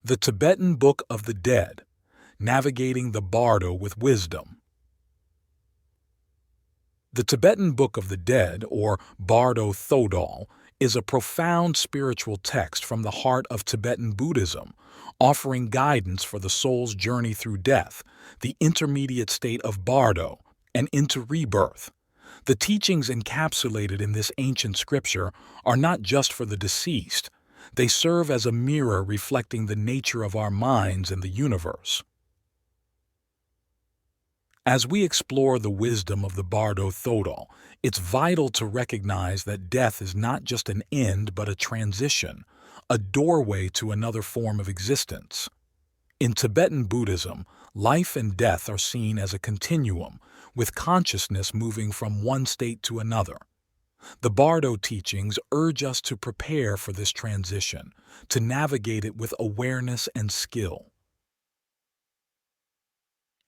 The Tibetan Book of the Dead, Navigating the Bardo with Wisdom. The Tibetan Book of the Dead, or Bardo Thodol, is a profound spiritual text from the heart of Tibetan Buddhism, offering guidance for the soul's journey through death, the intermediate state of Bardo, and into rebirth. The teachings encapsulated in this ancient scripture are not just for the deceased. They serve as a mirror reflecting the nature of our minds and the universe. As we explore the wisdom of the Bardo Thodol, it's vital to recognize that death is not just an end but a transition, a doorway to another form of existence. In Tibetan Buddhism, life and death are seen as a continuum, with consciousness moving from one state to another. The Bardo teachings urge us to prepare for this transition, to navigate it with awareness and skill.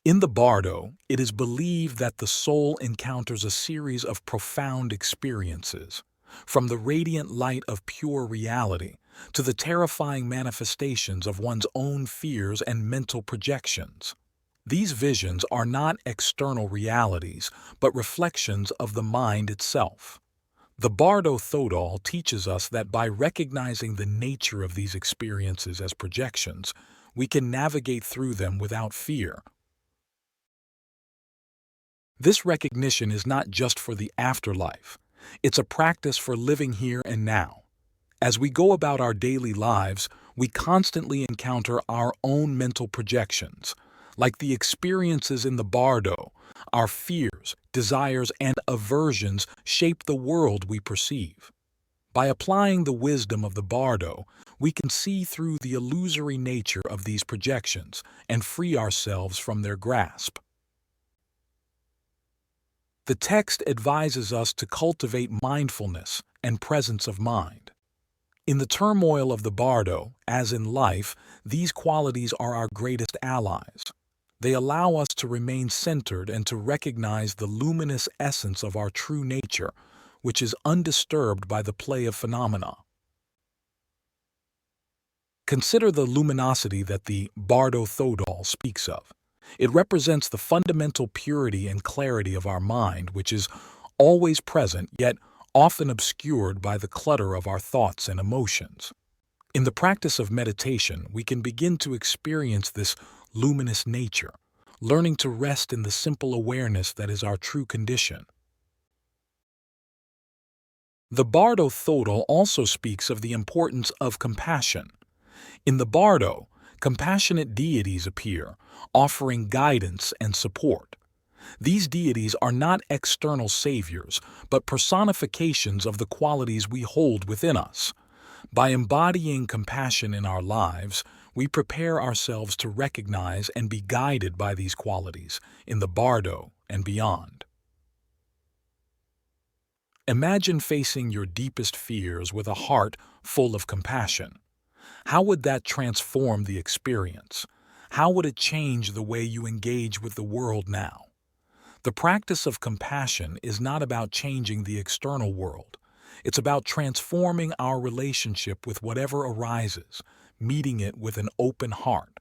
In the Bardo, it is believed that the soul encounters a series of profound experiences, from the radiant light of pure reality to the terrifying manifestations of one's own fears and mental projections. These visions are not external realities, but reflections of the mind itself. The Bardo Thodol teaches us that by recognizing the nature of these experiences as projections, we can navigate through them without fear. This recognition is not just for the afterlife. It's a practice for living here and now. As we go about our daily lives, we constantly encounter our own mental projections. Like the experiences in the Bardo, our fears, desires, and aversions shape the world we perceive. By applying the wisdom of the Bardo, we can see through the illusory nature of these projections and free ourselves from their grasp. The text advises us to cultivate mindfulness and presence of mind. In the turmoil of the Bardo, as in life, these qualities are our greatest allies. They allow us to remain centered and to recognize the luminous essence of our true nature, which is undisturbed by the play of phenomena. Consider the luminosity that the Bardo Thodol speaks of. It represents the fundamental purity and clarity of our mind, which is always present yet often obscured by the clutter of our thoughts and emotions. In the practice of meditation, we can begin to experience this luminous nature, learning to rest in the simple awareness that is our true condition. The Bardo Thodol also speaks of the importance of compassion. In the Bardo, compassionate deities appear, offering guidance and support. These deities are not external saviors, but personifications of the qualities we hold within us. By embodying compassion in our lives, we prepare ourselves to recognize and be guided by these qualities in the Bardo and beyond. Imagine facing your deepest fears with a heart full of compassion. How would that transform the experience? How would it change the way you engage with the world now? The practice of compassion is not about changing the external world. It's about transforming our relationship with whatever arises, meeting it with an open heart.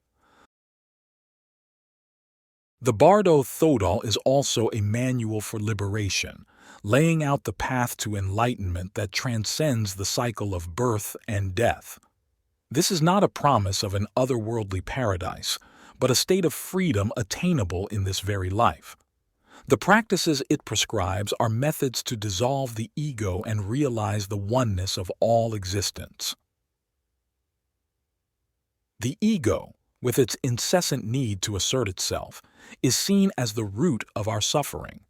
The Bardo Thodol is also a manual for liberation, laying out the path to enlightenment that transcends the cycle of birth and death. This is not a promise of an otherworldly paradise, but a state of freedom attainable in this very life. The practices it prescribes are methods to dissolve the ego and realize the oneness of all existence. The ego, with its incessant need to assert itself, is seen as the root of our suffering.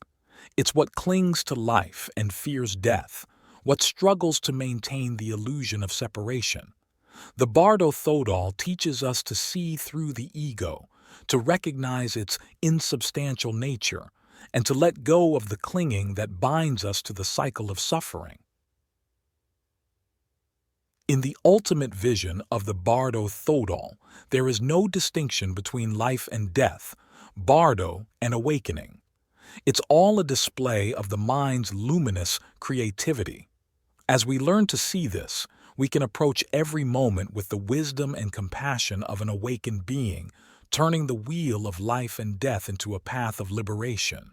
It's what clings to life and fears death, what struggles to maintain the illusion of separation. The Bardo Thodol teaches us to see through the ego, to recognize its insubstantial nature, and to let go of the clinging that binds us to the cycle of suffering. In the ultimate vision of the Bardo Thodol, there is no distinction between life and death, Bardo and awakening. It's all a display of the mind's luminous creativity. As we learn to see this, We can approach every moment with the wisdom and compassion of an awakened being, turning the wheel of life and death into a path of liberation.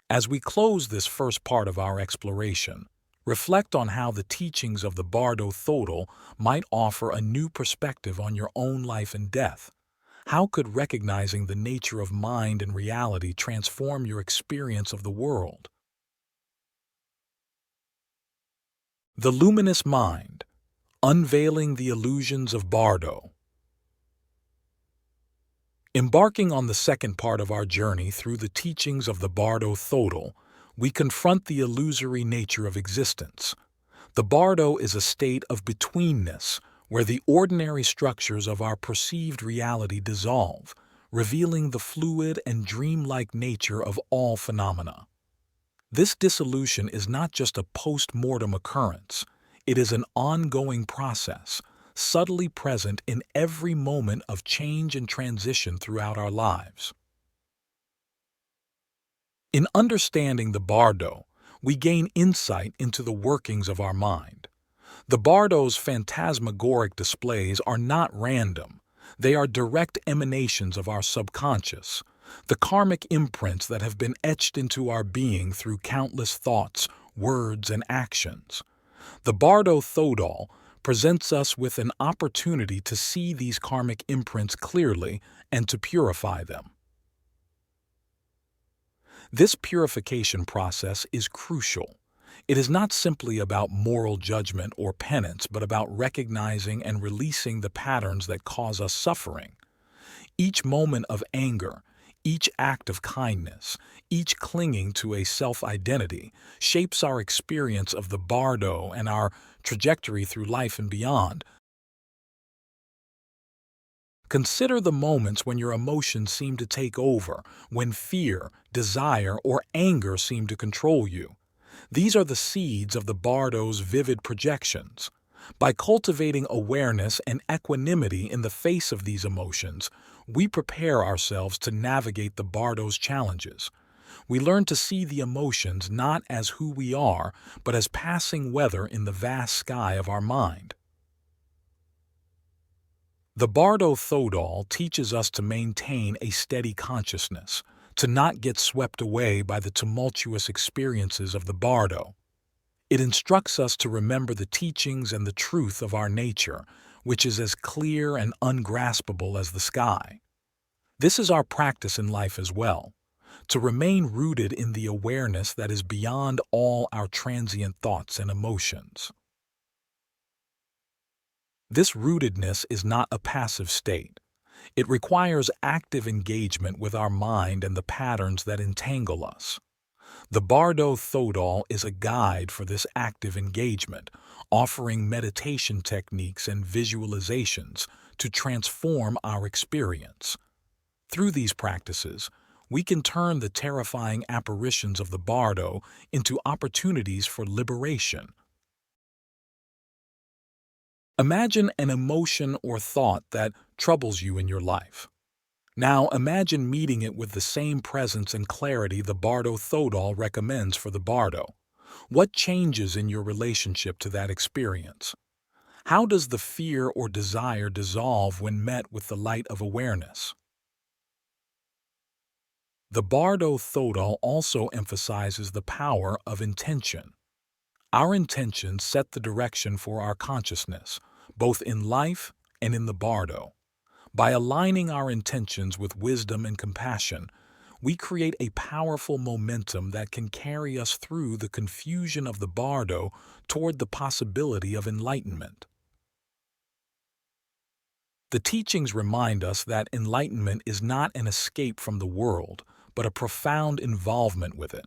As we close this first part of our exploration, reflect on how the teachings of the Bardo Thodol might offer a new perspective on your own life and death. How could recognizing the nature of mind and reality transform your experience of the world? The Luminous Mind, Unveiling the Illusions of Bardo. Embarking on the second part of our journey through the teachings of the Bardo Thodol, we confront the illusory nature of existence. The Bardo is a state of betweenness, where the ordinary structures of our perceived reality dissolve, revealing the fluid and dreamlike nature of all phenomena. This dissolution is not just a post-mortem occurrence, it is an ongoing process, subtly present in every moment of change and transition throughout our lives. In understanding the Bardo, we gain insight into the workings of our mind. The Bardo's phantasmagoric displays are not random. They are direct emanations of our subconscious, the karmic imprints that have been etched into our being through countless thoughts, words, and actions. The Bardo Thodol presents us with an opportunity to see these karmic imprints clearly and to purify them. This purification process is crucial. It is not simply about moral judgment or penance, but about recognizing and releasing the patterns that cause us suffering. Each moment of anger, each act of kindness, each clinging to a self-identity shapes our experience of the Bardo and our trajectory through life and beyond. Consider the moments when your emotions seem to take over, when fear, desire, or anger seem to control you. These are the seeds of the Bardo's vivid projections. By cultivating awareness and equanimity in the face of these emotions, we prepare ourselves to navigate the Bardo's challenges. We learn to see the emotions not as who we are, but as passing weather in the vast sky of our mind. The Bardo Thodol teaches us to maintain a steady consciousness, to not get swept away by the tumultuous experiences of the Bardo. It instructs us to remember the teachings and the truth of our nature, which is as clear and ungraspable as the sky. This is our practice in life as well, to remain rooted in the awareness that is beyond all our transient thoughts and emotions. This rootedness is not a passive state. It requires active engagement with our mind and the patterns that entangle us. The Bardo Thodol is a guide for this active engagement, offering meditation techniques and visualizations to transform our experience. Through these practices, we can turn the terrifying apparitions of the Bardo into opportunities for liberation. Imagine an emotion or thought that troubles you in your life. Now imagine meeting it with the same presence and clarity the Bardo Thodol recommends for the Bardo. What changes in your relationship to that experience? How does the fear or desire dissolve when met with the light of awareness? The Bardo Thodol also emphasizes the power of intention. Our intentions set the direction for our consciousness, both in life and in the Bardo. By aligning our intentions with wisdom and compassion, we create a powerful momentum that can carry us through the confusion of the Bardo toward the possibility of enlightenment. The teachings remind us that enlightenment is not an escape from the world, but a profound involvement with it.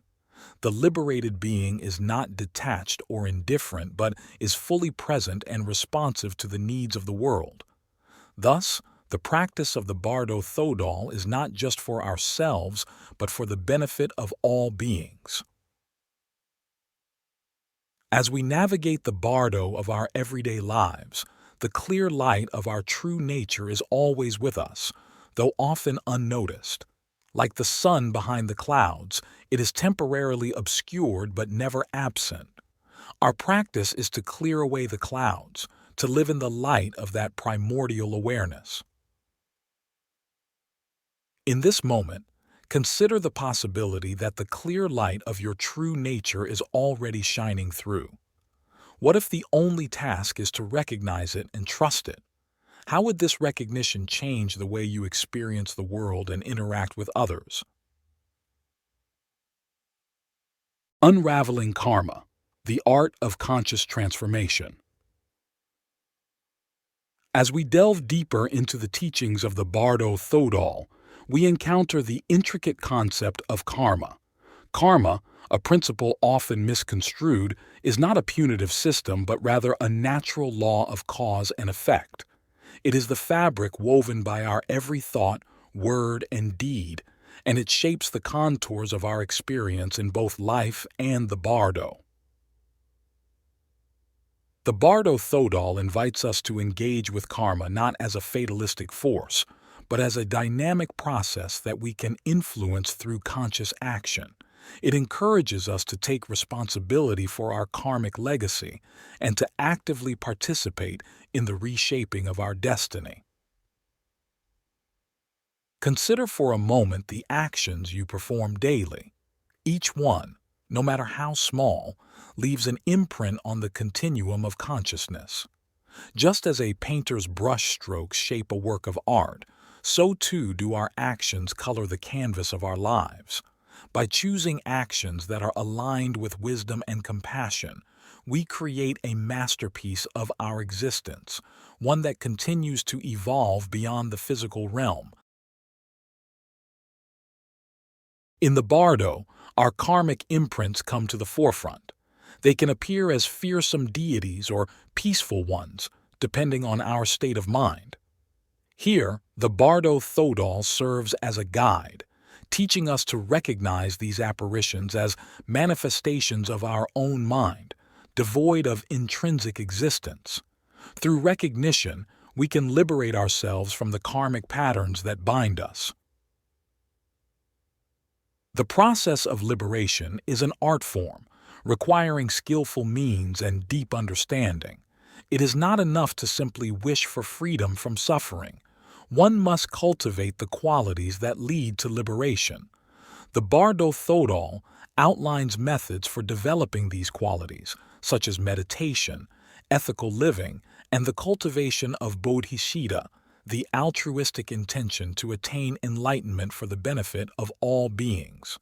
The liberated being is not detached or indifferent, but is fully present and responsive to the needs of the world. Thus, the practice of the Bardo Thodol is not just for ourselves, but for the benefit of all beings. As we navigate the Bardo of our everyday lives, the clear light of our true nature is always with us, though often unnoticed. Like the sun behind the clouds, it is temporarily obscured but never absent. Our practice is to clear away the clouds, to live in the light of that primordial awareness. In this moment, consider the possibility that the clear light of your true nature is already shining through. What if the only task is to recognize it and trust it? How would this recognition change the way you experience the world and interact with others? Unraveling Karma, the art of conscious transformation. As we delve deeper into the teachings of the Bardo Thodol, we encounter the intricate concept of karma. Karma, a principle often misconstrued, is not a punitive system but rather a natural law of cause and effect. It is the fabric woven by our every thought, word, and deed, and it shapes the contours of our experience in both life and the Bardo. The Bardo Thodol invites us to engage with karma not as a fatalistic force, but as a dynamic process that we can influence through conscious action. It encourages us to take responsibility for our karmic legacy and to actively participate in the reshaping of our destiny. Consider for a moment the actions you perform daily. Each one, no matter how small, leaves an imprint on the continuum of consciousness. Just as a painter's brushstrokes shape a work of art, so too do our actions color the canvas of our lives. By choosing actions that are aligned with wisdom and compassion, we create a masterpiece of our existence, one that continues to evolve beyond the physical realm. In the Bardo, our karmic imprints come to the forefront. They can appear as fearsome deities or peaceful ones, depending on our state of mind. Here, the Bardo Thodol serves as a guide, teaching us to recognize these apparitions as manifestations of our own mind, devoid of intrinsic existence. Through recognition, we can liberate ourselves from the karmic patterns that bind us. The process of liberation is an art form, requiring skillful means and deep understanding. It is not enough to simply wish for freedom from suffering. One must cultivate the qualities that lead to liberation. The Bardo Thodol outlines methods for developing these qualities, such as meditation, ethical living, and the cultivation of bodhicitta, the altruistic intention to attain enlightenment for the benefit of all beings.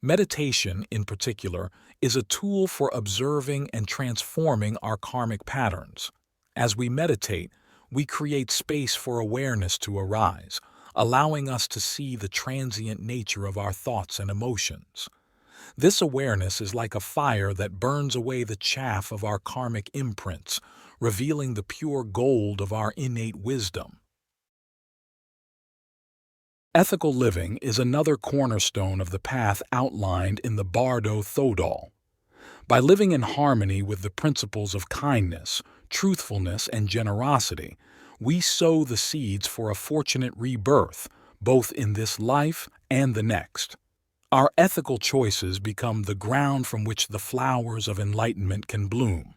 Meditation, in particular, is a tool for observing and transforming our karmic patterns. As we meditate, we create space for awareness to arise, allowing us to see the transient nature of our thoughts and emotions. This awareness is like a fire that burns away the chaff of our karmic imprints, revealing the pure gold of our innate wisdom. Ethical living is another cornerstone of the path outlined in the Bardo Thodol. By living in harmony with the principles of kindness, truthfulness, and generosity, we sow the seeds for a fortunate rebirth, both in this life and the next. Our ethical choices become the ground from which the flowers of enlightenment can bloom.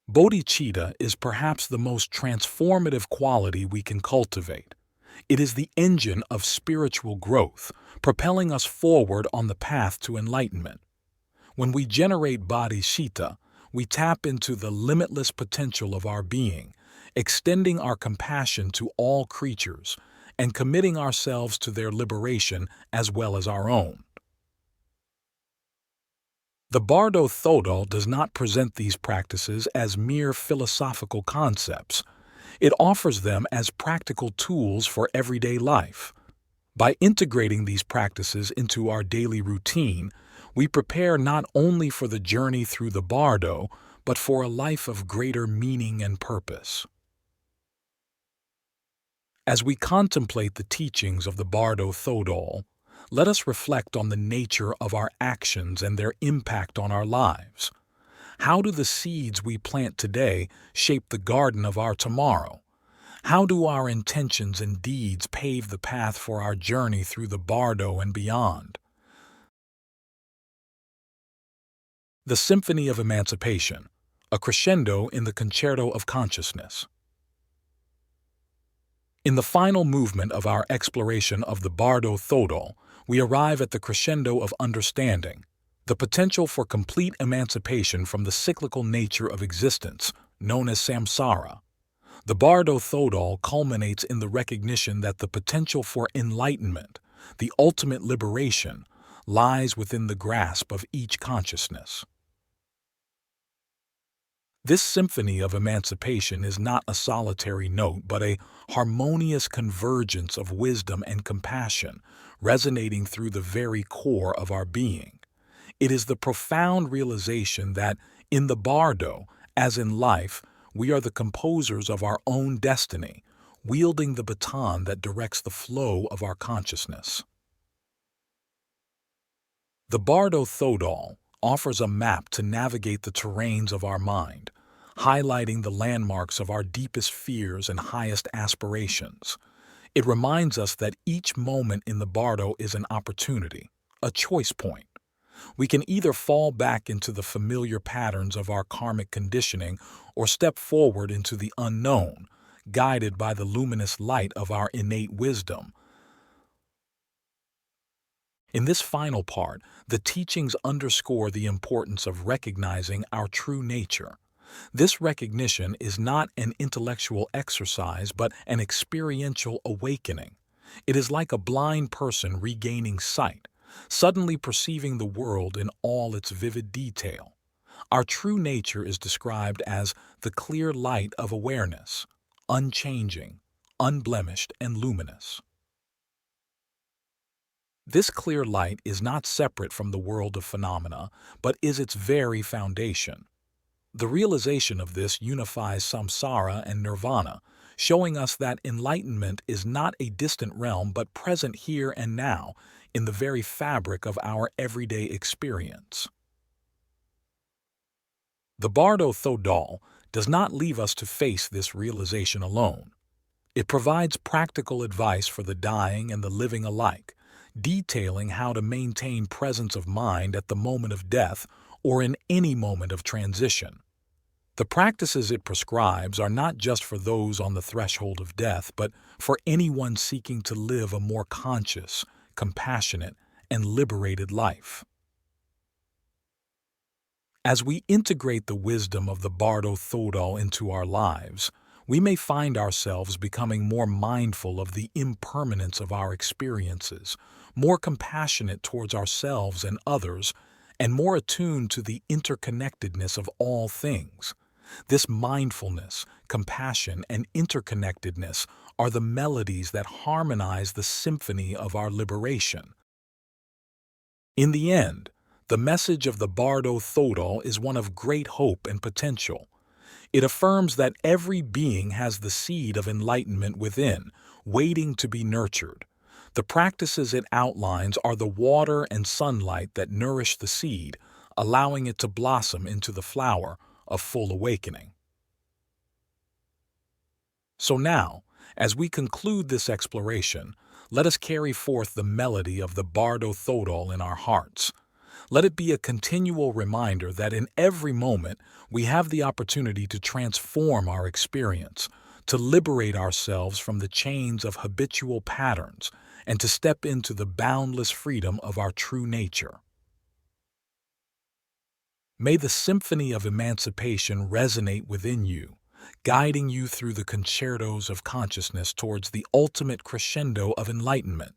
Bodhicitta is perhaps the most transformative quality we can cultivate. It is the engine of spiritual growth, propelling us forward on the path to enlightenment. When we generate bodhicitta, we tap into the limitless potential of our being, extending our compassion to all creatures and committing ourselves to their liberation as well as our own. The Bardo Thodol does not present these practices as mere philosophical concepts. It offers them as practical tools for everyday life. By integrating these practices into our daily routine, we prepare not only for the journey through the Bardo, but for a life of greater meaning and purpose. As we contemplate the teachings of the Bardo Thodol, let us reflect on the nature of our actions and their impact on our lives. How do the seeds we plant today shape the garden of our tomorrow? How do our intentions and deeds pave the path for our journey through the Bardo and beyond? The Symphony of Emancipation, a crescendo in the concerto of consciousness. In the final movement of our exploration of the Bardo Thodol, we arrive at the crescendo of understanding, the potential for complete emancipation from the cyclical nature of existence, known as samsara. The Bardo Thodol culminates in the recognition that the potential for enlightenment, the ultimate liberation, lies within the grasp of each consciousness. This symphony of emancipation is not a solitary note, but a harmonious convergence of wisdom and compassion, resonating through the very core of our being. It is the profound realization that, in the bardo, as in life, we are the composers of our own destiny, wielding the baton that directs the flow of our consciousness. The Bardo Thodol offers a map to navigate the terrains of our mind, highlighting the landmarks of our deepest fears and highest aspirations. It reminds us that each moment in the bardo is an opportunity, a choice point. We can either fall back into the familiar patterns of our karmic conditioning or step forward into the unknown, guided by the luminous light of our innate wisdom. In this final part, the teachings underscore the importance of recognizing our true nature. This recognition is not an intellectual exercise, but an experiential awakening. It is like a blind person regaining sight, suddenly perceiving the world in all its vivid detail. Our true nature is described as the clear light of awareness, unchanging, unblemished, and luminous. This clear light is not separate from the world of phenomena, but is its very foundation. The realization of this unifies samsara and nirvana, showing us that enlightenment is not a distant realm but present here and now in the very fabric of our everyday experience. The Bardo Thodol does not leave us to face this realization alone. It provides practical advice for the dying and the living alike, detailing how to maintain presence of mind at the moment of death or in any moment of transition. The practices it prescribes are not just for those on the threshold of death, but for anyone seeking to live a more conscious, compassionate, and liberated life. As we integrate the wisdom of the Bardo Thodol into our lives, we may find ourselves becoming more mindful of the impermanence of our experiences, more compassionate towards ourselves and others, and more attuned to the interconnectedness of all things. This mindfulness, compassion, and interconnectedness are the melodies that harmonize the symphony of our liberation. In the end, the message of the Bardo Thodol is one of great hope and potential. It affirms that every being has the seed of enlightenment within, waiting to be nurtured. The practices it outlines are the water and sunlight that nourish the seed, allowing it to blossom into the flower of full awakening. So now, as we conclude this exploration, let us carry forth the melody of the Bardo Thodol in our hearts. Let it be a continual reminder that in every moment we have the opportunity to transform our experience, to liberate ourselves from the chains of habitual patterns, and to step into the boundless freedom of our true nature. May the symphony of emancipation resonate within you, guiding you through the concertos of consciousness towards the ultimate crescendo of enlightenment.